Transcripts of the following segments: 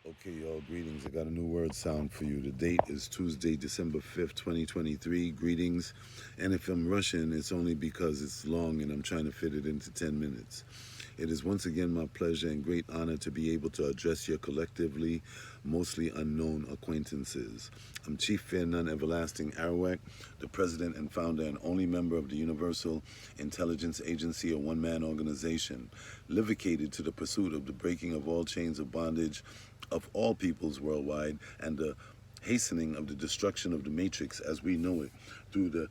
Okay, y'all, greetings. I got a new word sound for you. The date is Tuesday, December 5th, 2023. Greetings. And if I'm rushing, it's only because it's long and I'm trying to fit it into 10 minutes. It is once again my pleasure and great honor to be able to address your collectively mostly unknown acquaintances. I'm Chief Fear None Everlasting Arawak, the president and founder and only member of the Universal Intelligence Agency, a one-man organization, livicated to the pursuit of the breaking of all chains of bondage of all peoples worldwide and the hastening of the destruction of the matrix as we know it through the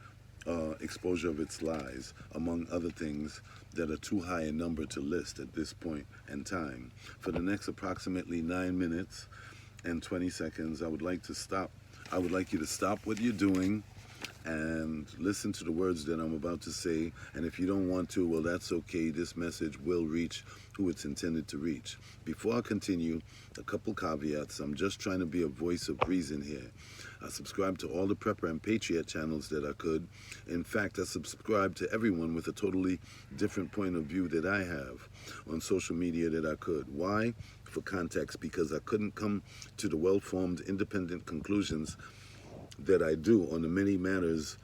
exposure of its lies, among other things that are too high a number to list at this point in time. For the next approximately 9 minutes and 20 seconds, I would like to stop. I would like you to stop what you're doing and listen to the words that I'm about to say. And if you don't want to, well, that's okay. This message will reach who it's intended to reach. Before I continue, a couple caveats. I'm just trying to be a voice of reason here. I subscribe to all the Prepper and Patriot channels that I could. In fact, I subscribe to everyone with a totally different point of view that I have on social media that I could. Why? For context, because I couldn't come to the well-formed, independent conclusions that I do on the many matters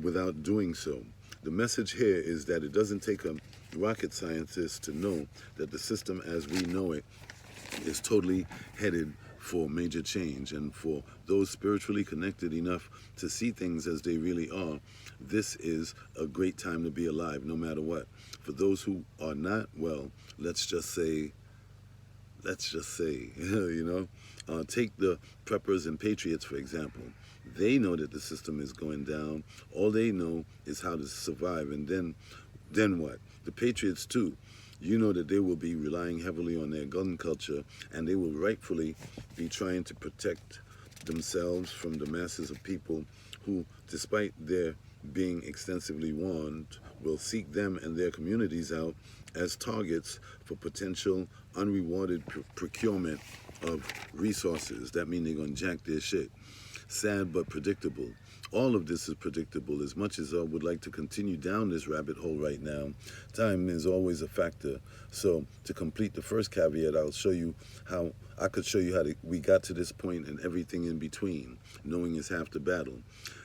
without doing so. The message here is that it doesn't take a rocket scientist to know that the system as we know it is totally headed for major change. And for those spiritually connected enough to see things as they really are, this is a great time to be alive, no matter what. For those who are not, well, let's just say, take the preppers and patriots, for example. They know that the system is going down. All they know is how to survive. And then what? The patriots, too. You know that they will be relying heavily on their gun culture, and they will rightfully be trying to protect themselves from the masses of people who, despite their being extensively warned, will seek them and their communities out as targets for potential unrewarded procurement of resources. That means they're going to jack their shit. Sad but predictable. All of this is predictable. As much as I would like to continue down this rabbit hole right now, time is always a factor. So to complete the first caveat, I'll show you how I could show you how we got to this point and everything in between. Knowing is half the battle.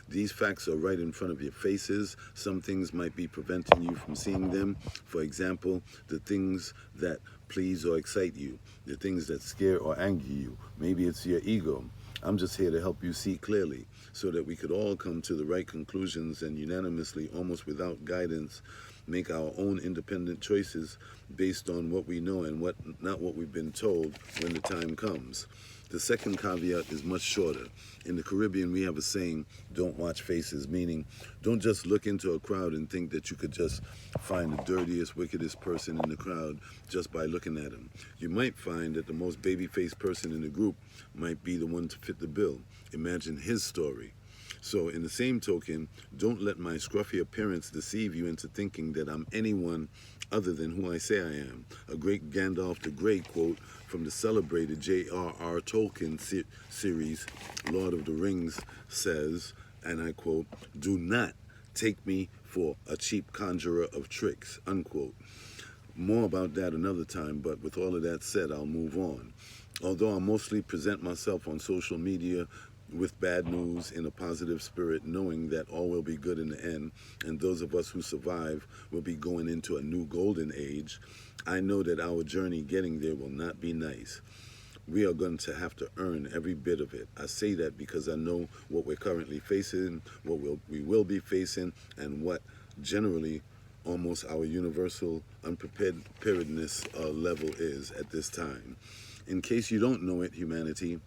These facts are right in front of your faces. Some things might be preventing you from seeing them. For example, the things that please or excite you, the things that scare or anger you. Maybe it's your ego. I'm just here to help you see clearly so that we could all come to the right conclusions and unanimously, almost without guidance, make our own independent choices based on what we know and not what we've been told when the time comes. The second caveat is much shorter. In the Caribbean, we have a saying, don't watch faces, meaning don't just look into a crowd and think that you could just find the dirtiest, wickedest person in the crowd just by looking at him. You might find that the most baby-faced person in the group might be the one to fit the bill. Imagine his story. So in the same token, don't let my scruffy appearance deceive you into thinking that I'm anyone other than who I say I am. A great Gandalf the Grey quote from the celebrated J.R.R. Tolkien series, Lord of the Rings, says, and I quote, "Do not take me for a cheap conjurer of tricks," unquote. More about that another time, but with all of that said, I'll move on. Although I mostly present myself on social media with bad news in a positive spirit, knowing that all will be good in the end, and those of us who survive will be going into a new golden age, I know that our journey getting there will not be nice. We are going to have to earn every bit of it. I say that because I know what we're currently facing, what we will be facing, and what generally almost our universal unpreparedness level is at this time. In case you don't know it, humanity,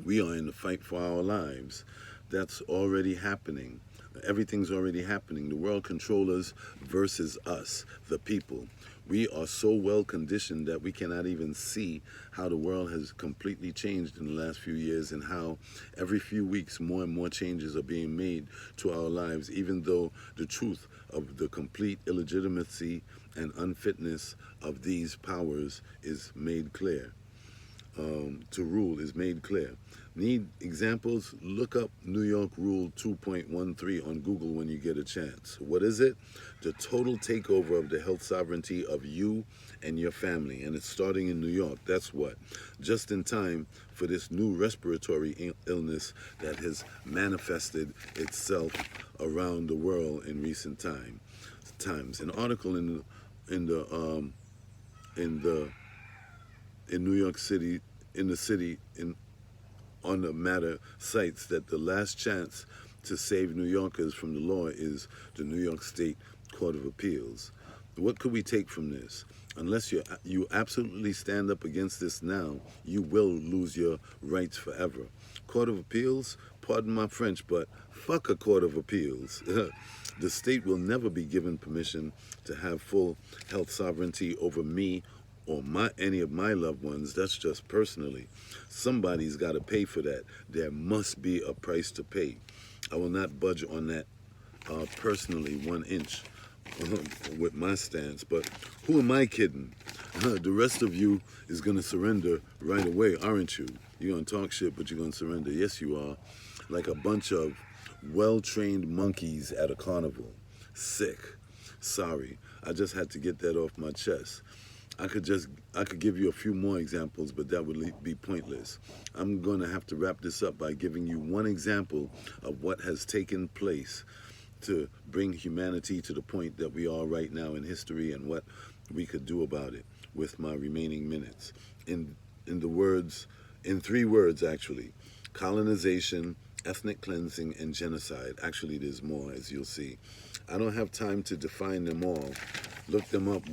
we are in the fight for our lives. That's already happening. Everything's already happening. The world controllers versus us, the people. We are so well conditioned that we cannot even see how the world has completely changed in the last few years and how every few weeks more and more changes are being made to our lives, even though the truth of the complete illegitimacy and unfitness of these powers is made clear. to rule is made clear. Need examples? Look up New York Rule 2.13 on Google when you get a chance. What is it? The total takeover of the health sovereignty of you and your family. And it's starting in New York. That's what? Just in time for this new respiratory illness that has manifested itself around the world in recent times. An article in New York City, in the city, on the matter cites that the last chance to save New Yorkers from the law is the New York State Court of Appeals. What could we take from this? Unless you absolutely stand up against this now, you will lose your rights forever. Court of Appeals, pardon my French, but fuck a Court of Appeals. The state will never be given permission to have full health sovereignty over me or any of my loved ones. That's just personally. Somebody's got to pay for that. There must be a price to pay. I will not budge on that personally 1 inch with my stance. But who am I kidding? The rest of you is going to surrender right away, aren't you? You're going to talk shit, but you're going to surrender. Yes, you are. Like a bunch of well-trained monkeys at a carnival. Sick. Sorry. I just had to get that off my chest. I could give you a few more examples, but that would be pointless. I'm going to have to wrap this up by giving you one example of what has taken place to bring humanity to the point that we are right now in history and what we could do about it with my remaining minutes. In 3 words actually: colonization, ethnic cleansing, and genocide. Actually, there's more, as you'll see. I don't have time to define them all. Look them up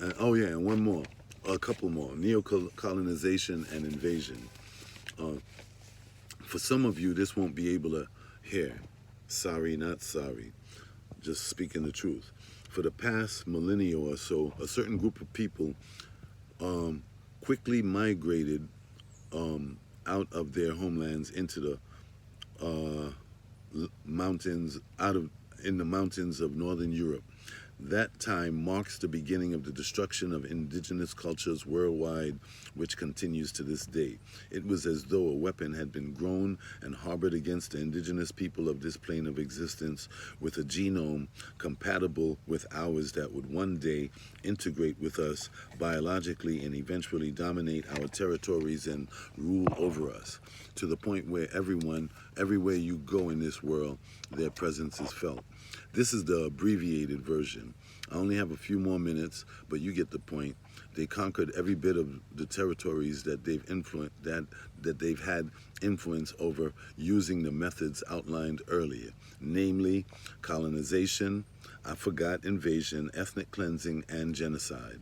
and one more, a couple more: neo-colonization and invasion. For some of you, this won't be able to hear. Sorry, not sorry. Just speaking the truth. For the past millennia or so, a certain group of people quickly migrated out of their homelands into the mountains, in the mountains of northern Europe. That time marks the beginning of the destruction of indigenous cultures worldwide, which continues to this day. It was as though a weapon had been grown and harbored against the indigenous people of this plane of existence with a genome compatible with ours that would one day integrate with us biologically and eventually dominate our territories and rule over us, to the point where everywhere you go in this world, their presence is felt. This is the abbreviated version. I only have a few more minutes, but you get the point. They conquered every bit of the territories that they've had influence over using the methods outlined earlier, namely colonization, invasion, ethnic cleansing, and genocide.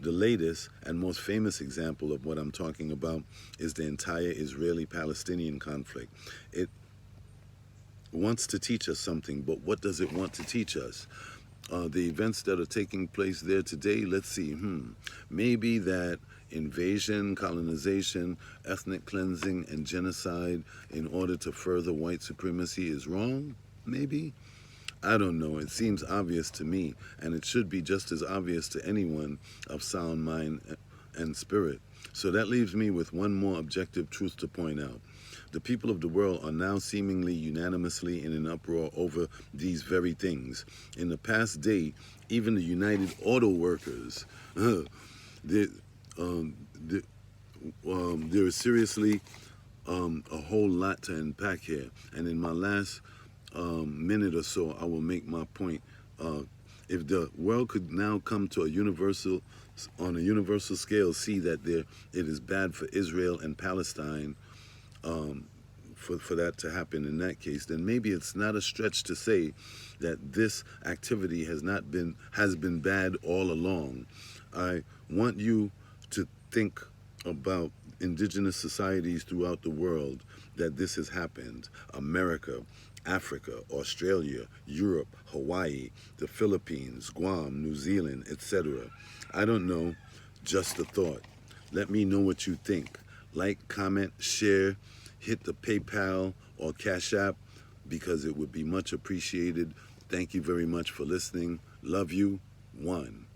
The latest and most famous example of what I'm talking about is the entire Israeli-Palestinian conflict. It wants to teach us something, but what does it want to teach us? The events that are taking place there today, let's see, maybe that invasion, colonization, ethnic cleansing, and genocide in order to further white supremacy is wrong? Maybe? I don't know. It seems obvious to me, and it should be just as obvious to anyone of sound mind and spirit. So that leaves me with one more objective truth to point out. The people of the world are now seemingly unanimously in an uproar over these very things. In the past day, even the United Auto Workers, there is seriously a whole lot to unpack here. And in my last minute or so, I will make my point. If the world could now come to on a universal scale, see that it is bad for Israel and Palestine, for that to happen in that case, then maybe it's not a stretch to say that this activity has been bad all along. I want you to think about indigenous societies throughout the world that this has happened. America, Africa, Australia, Europe, Hawaii, the Philippines, Guam, New Zealand, etc. I don't know, just a thought. Let me know what you think. Like, comment, share, hit the PayPal or Cash App because it would be much appreciated. Thank you very much for listening. Love you. 1.